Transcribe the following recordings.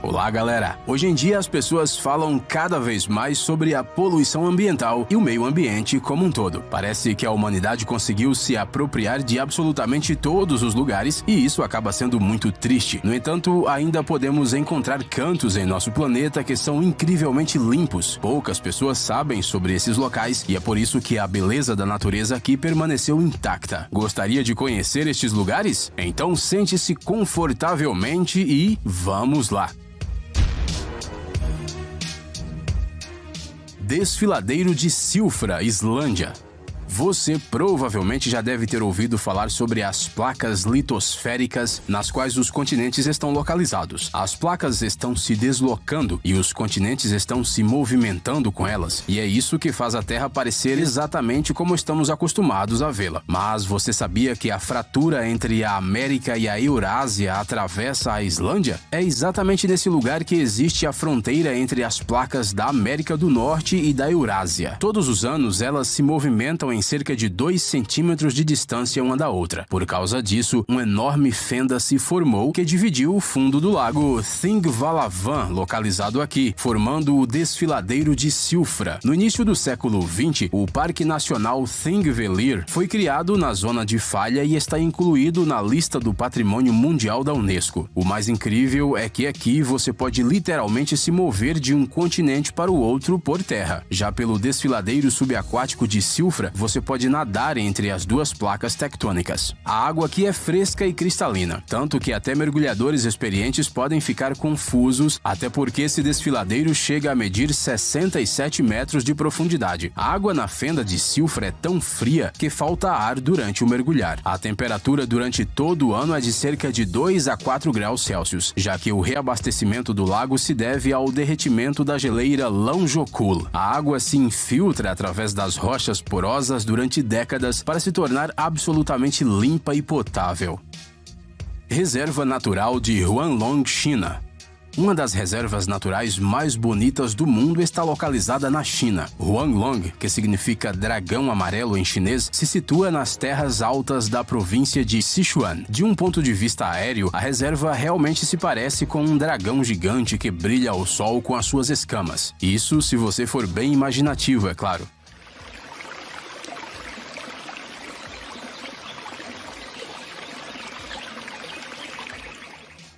Olá, galera! Hoje em dia as pessoas falam cada vez mais sobre a poluição ambiental e o meio ambiente como um todo. Parece que a humanidade conseguiu se apropriar de absolutamente todos os lugares e isso acaba sendo muito triste. No entanto, ainda podemos encontrar cantos em nosso planeta que são incrivelmente limpos. Poucas pessoas sabem sobre esses locais e é por isso que a beleza da natureza aqui permaneceu intacta. Gostaria de conhecer estes lugares? Então sente-se confortavelmente e vamos lá! Desfiladeiro de Silfra, Islândia. Você provavelmente já deve ter ouvido falar sobre as placas litosféricas nas quais os continentes estão localizados. As placas estão se deslocando e os continentes estão se movimentando com elas, e é isso que faz a Terra parecer exatamente como estamos acostumados a vê-la. Mas você sabia que a fratura entre a América e a Eurásia atravessa a Islândia? É exatamente nesse lugar que existe a fronteira entre as placas da América do Norte e da Eurásia. Todos os anos elas se movimentam em cerca de 2 centímetros de distância uma da outra. Por causa disso, uma enorme fenda se formou que dividiu o fundo do lago Thingvallavatn, localizado aqui, formando o Desfiladeiro de Silfra. No início do século XX, o Parque Nacional Thingvellir foi criado na zona de falha e está incluído na lista do Patrimônio Mundial da Unesco. O mais incrível é que aqui você pode literalmente se mover de um continente para o outro por terra. Já pelo Desfiladeiro Subaquático de Silfra, você pode nadar entre as duas placas tectônicas. A água aqui é fresca e cristalina, tanto que até mergulhadores experientes podem ficar confusos, até porque esse desfiladeiro chega a medir 67 metros de profundidade. A água na fenda de Silfra é tão fria que falta ar durante o mergulhar. A temperatura durante todo o ano é de cerca de 2 a 4 graus Celsius, já que o reabastecimento do lago se deve ao derretimento da geleira Langjökull. A água se infiltra através das rochas porosas durante décadas para se tornar absolutamente limpa e potável. Reserva Natural de Huanglong, China. Uma das reservas naturais mais bonitas do mundo está localizada na China. Huanglong, que significa dragão amarelo em chinês, se situa nas terras altas da província de Sichuan. De um ponto de vista aéreo, a reserva realmente se parece com um dragão gigante que brilha ao sol com as suas escamas. Isso se você for bem imaginativo, é claro.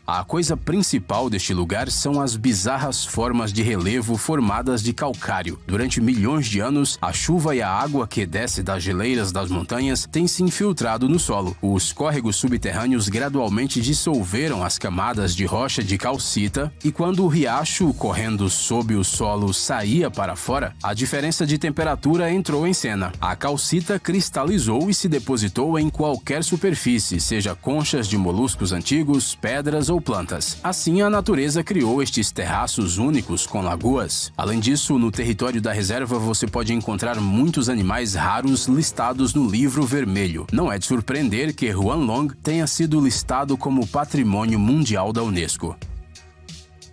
A coisa principal deste lugar são as bizarras formas de relevo formadas de calcário. Durante milhões de anos, a chuva e a água que desce das geleiras das montanhas têm se infiltrado no solo. Os córregos subterrâneos gradualmente dissolveram as camadas de rocha de calcita e quando o riacho correndo sob o solo saía para fora, a diferença de temperatura entrou em cena. A calcita cristalizou e se depositou em qualquer superfície, seja conchas de moluscos antigos, pedras ou plantas. Assim, a natureza criou estes terraços únicos com lagoas. Além disso, no território da reserva você pode encontrar muitos animais raros listados no Livro Vermelho. Não é de surpreender que Huanglong tenha sido listado como Patrimônio Mundial da Unesco.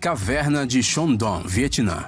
Caverna de Shandong, Vietnã.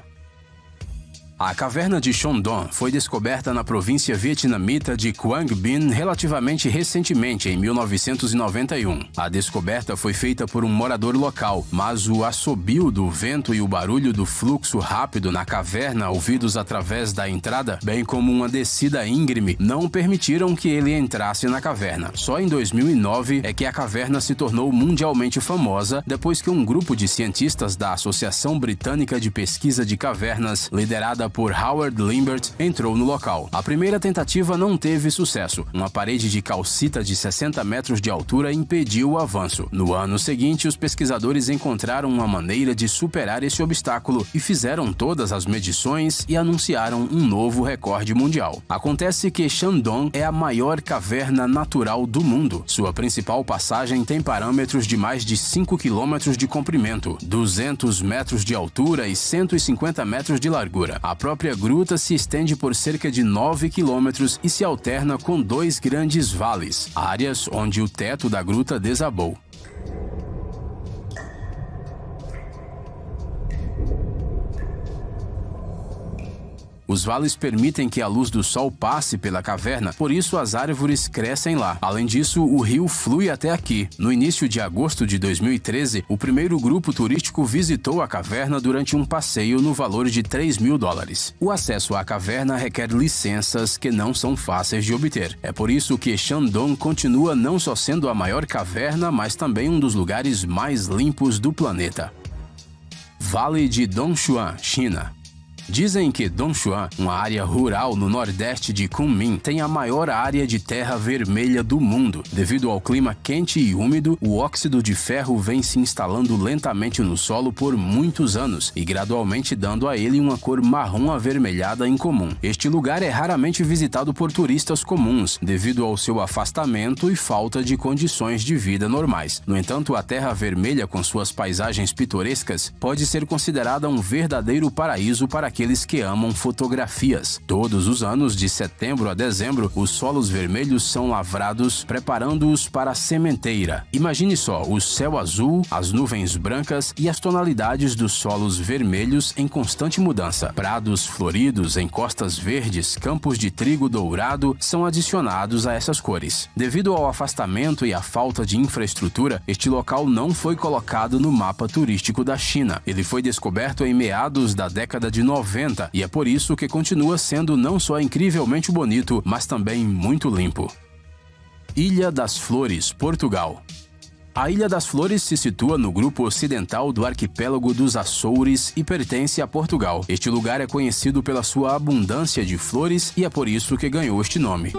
A caverna de Shandong foi descoberta na província vietnamita de Quang Binh relativamente recentemente, em 1991. A descoberta foi feita por um morador local, mas o assobio do vento e o barulho do fluxo rápido na caverna ouvidos através da entrada, bem como uma descida íngreme, não permitiram que ele entrasse na caverna. Só em 2009 é que a caverna se tornou mundialmente famosa depois que um grupo de cientistas da Associação Britânica de Pesquisa de Cavernas, liderada por Howard Limbert, entrou no local. A primeira tentativa não teve sucesso. Uma parede de calcita de 60 metros de altura impediu o avanço. No ano seguinte, os pesquisadores encontraram uma maneira de superar esse obstáculo e fizeram todas as medições e anunciaram um novo recorde mundial. Acontece que Shandong é a maior caverna natural do mundo. Sua principal passagem tem parâmetros de mais de 5 quilômetros de comprimento, 200 metros de altura e 150 metros de largura. A própria gruta se estende por cerca de 9 quilômetros e se alterna com 2 grandes vales, áreas onde o teto da gruta desabou. Os vales permitem que a luz do sol passe pela caverna, por isso as árvores crescem lá. Além disso, o rio flui até aqui. No início de agosto de 2013, o primeiro grupo turístico visitou a caverna durante um passeio no valor de $3.000. O acesso à caverna requer licenças que não são fáceis de obter. É por isso que Shandong continua não só sendo a maior caverna, mas também um dos lugares mais limpos do planeta. Vale de Dongshuan, China. Dizem que Dongshuan, uma área rural no nordeste de Kunming, tem a maior área de terra vermelha do mundo. Devido ao clima quente e úmido, o óxido de ferro vem se instalando lentamente no solo por muitos anos e gradualmente dando a ele uma cor marrom avermelhada incomum. Este lugar é raramente visitado por turistas comuns, devido ao seu afastamento e falta de condições de vida normais. No entanto, a terra vermelha, com suas paisagens pitorescas, pode ser considerada um verdadeiro paraíso para aqueles que amam fotografias. Todos os anos, de setembro a dezembro, os solos vermelhos são lavrados, preparando-os para a sementeira. Imagine só, o céu azul, as nuvens brancas e as tonalidades dos solos vermelhos em constante mudança. Prados floridos, encostas verdes, campos de trigo dourado são adicionados a essas cores. Devido ao afastamento e à falta de infraestrutura, este local não foi colocado no mapa turístico da China. Ele foi descoberto em meados da década de 90 e é por isso que continua sendo não só incrivelmente bonito, mas também muito limpo. Ilha das Flores, Portugal. A Ilha das Flores se situa no grupo ocidental do arquipélago dos Açores e pertence a Portugal. Este lugar é conhecido pela sua abundância de flores e é por isso que ganhou este nome.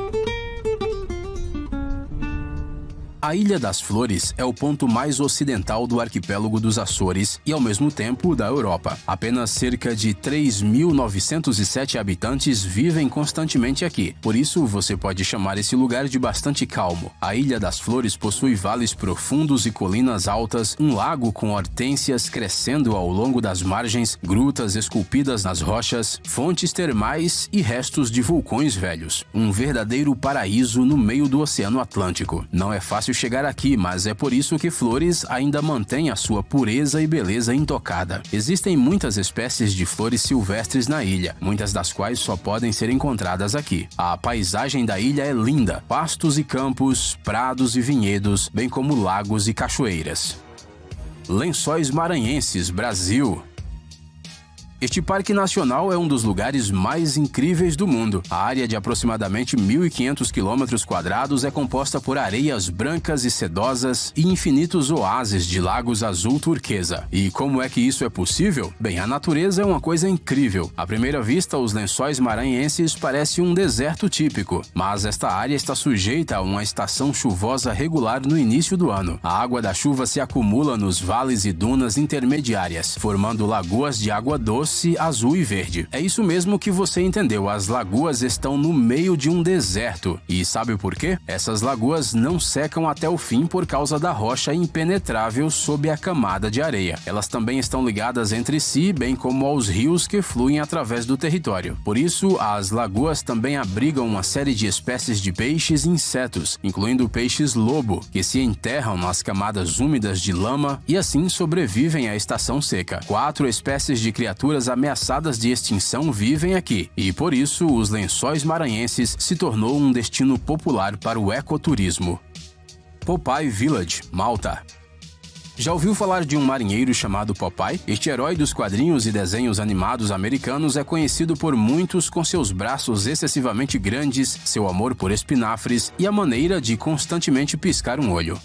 A Ilha das Flores é o ponto mais ocidental do arquipélago dos Açores e, ao mesmo tempo, da Europa. Apenas cerca de 3.907 habitantes vivem constantemente aqui. Por isso, você pode chamar esse lugar de bastante calmo. A Ilha das Flores possui vales profundos e colinas altas, um lago com hortênsias crescendo ao longo das margens, grutas esculpidas nas rochas, fontes termais e restos de vulcões velhos. Um verdadeiro paraíso no meio do Oceano Atlântico. Não é fácil chegar aqui, mas é por isso que Flores ainda mantém a sua pureza e beleza intocada. Existem muitas espécies de flores silvestres na ilha, muitas das quais só podem ser encontradas aqui. A paisagem da ilha é linda, pastos e campos, prados e vinhedos, bem como lagos e cachoeiras. Lençóis Maranhenses, Brasil. Este parque nacional é um dos lugares mais incríveis do mundo. A área de aproximadamente 1.500 km² é composta por areias brancas e sedosas e infinitos oásis de lagos azul turquesa. E como é que isso é possível? Bem, a natureza é uma coisa incrível. À primeira vista, os Lençóis Maranhenses parecem um deserto típico, mas esta área está sujeita a uma estação chuvosa regular no início do ano. A água da chuva se acumula nos vales e dunas intermediárias, formando lagoas de água doce, azul e verde. É isso mesmo que você entendeu, as lagoas estão no meio de um deserto. E sabe por quê? Essas lagoas não secam até o fim por causa da rocha impenetrável sob a camada de areia. Elas também estão ligadas entre si, bem como aos rios que fluem através do território. Por isso, as lagoas também abrigam uma série de espécies de peixes e insetos, incluindo peixes-lobo, que se enterram nas camadas úmidas de lama e assim sobrevivem à estação seca. 4 espécies de criaturas ameaçadas de extinção vivem aqui, e por isso os Lençóis Maranhenses se tornou um destino popular para o ecoturismo. Popeye Village, Malta. Já ouviu falar de um marinheiro chamado Popeye? Este herói dos quadrinhos e desenhos animados americanos é conhecido por muitos com seus braços excessivamente grandes, seu amor por espinafres e a maneira de constantemente piscar um olho.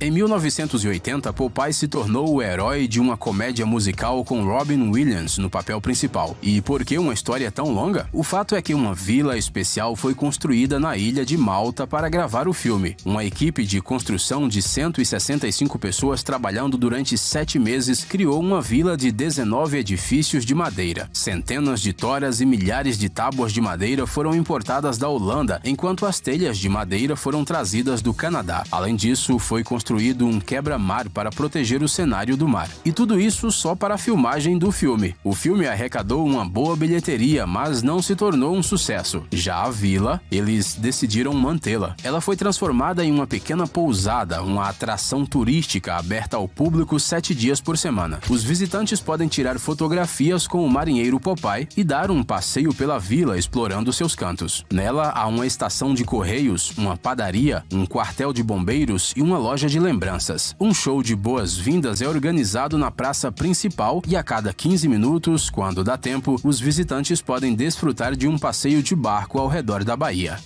Em 1980, Popeye se tornou o herói de uma comédia musical com Robin Williams no papel principal. E por que uma história tão longa? O fato é que uma vila especial foi construída na ilha de Malta para gravar o filme. Uma equipe de construção de 165 pessoas trabalhando durante 7 meses criou uma vila de 19 edifícios de madeira. Centenas de toras e milhares de tábuas de madeira foram importadas da Holanda, enquanto as telhas de madeira foram trazidas do Canadá. Além disso, foi construída construído um quebra-mar para proteger o cenário do mar. E tudo isso só para a filmagem do filme. O filme arrecadou uma boa bilheteria, mas não se tornou um sucesso. Já a vila, eles decidiram mantê-la. Ela foi transformada em uma pequena pousada, uma atração turística aberta ao público 7 dias por semana. Os visitantes podem tirar fotografias com o marinheiro Popeye e dar um passeio pela vila explorando seus cantos. Nela há uma estação de correios, uma padaria, um quartel de bombeiros e uma loja de lembranças. Um show de boas-vindas é organizado na praça principal e a cada 15 minutos, quando dá tempo, os visitantes podem desfrutar de um passeio de barco ao redor da baía.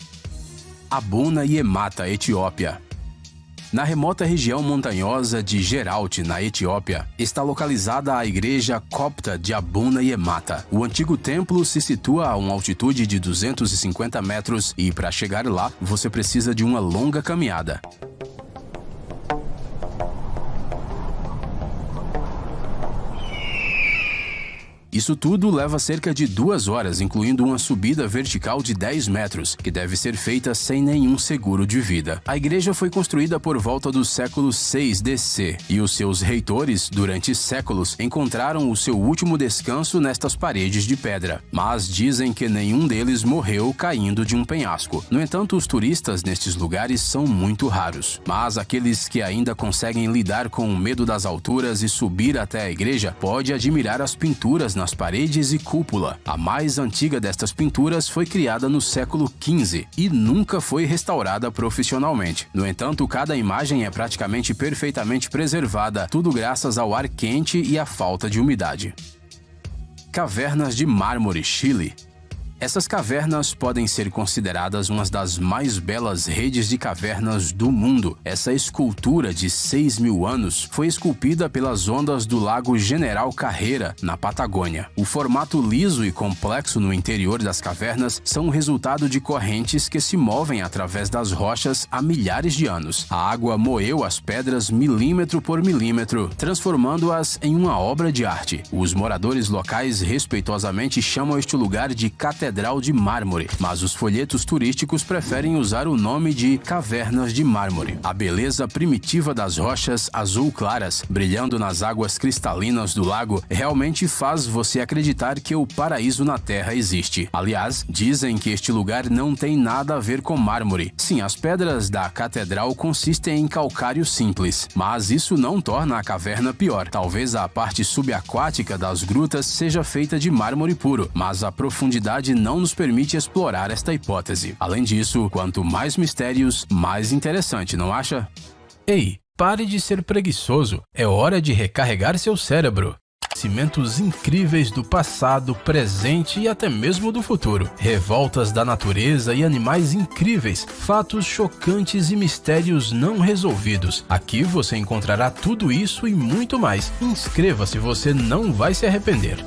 Abuna Yemata, Etiópia. Na remota região montanhosa de Geralt, na Etiópia, está localizada a igreja copta de Abuna Yemata. O antigo templo se situa a uma altitude de 250 metros e, para chegar lá, você precisa de uma longa caminhada. Isso tudo leva cerca de 2 horas, incluindo uma subida vertical de 10 metros, que deve ser feita sem nenhum seguro de vida. A igreja foi construída por volta do século 6 DC, e os seus reitores, durante séculos, encontraram o seu último descanso nestas paredes de pedra. Mas dizem que nenhum deles morreu caindo de um penhasco. No entanto, os turistas nestes lugares são muito raros. Mas aqueles que ainda conseguem lidar com o medo das alturas e subir até a igreja, pode admirar as pinturas nas paredes e cúpula. A mais antiga destas pinturas foi criada no século XV e nunca foi restaurada profissionalmente. No entanto, cada imagem é praticamente perfeitamente preservada, tudo graças ao ar quente e à falta de umidade. Cavernas de Mármore, Chile. Essas cavernas podem ser consideradas uma das mais belas redes de cavernas do mundo. Essa escultura de 6.000 anos foi esculpida pelas ondas do Lago General Carreira, na Patagônia. O formato liso e complexo no interior das cavernas são o resultado de correntes que se movem através das rochas há milhares de anos. A água moeu as pedras milímetro por milímetro, transformando-as em uma obra de arte. Os moradores locais respeitosamente chamam este lugar de Catedral de Mármore, mas os folhetos turísticos preferem usar o nome de Cavernas de Mármore. A beleza primitiva das rochas azul claras, brilhando nas águas cristalinas do lago, realmente faz você acreditar que o paraíso na Terra existe. Aliás, dizem que este lugar não tem nada a ver com mármore. Sim, as pedras da catedral consistem em calcário simples, mas isso não torna a caverna pior. Talvez a parte subaquática das grutas seja feita de mármore puro, mas a profundidade não nos permite explorar esta hipótese. Além disso, quanto mais mistérios, mais interessante, não acha? Ei, pare de ser preguiçoso. É hora de recarregar seu cérebro. Cimentos incríveis do passado, presente e até mesmo do futuro. Revoltas da natureza e animais incríveis, fatos chocantes e mistérios não resolvidos. Aqui você encontrará tudo isso e muito mais. Inscreva-se, você não vai se arrepender.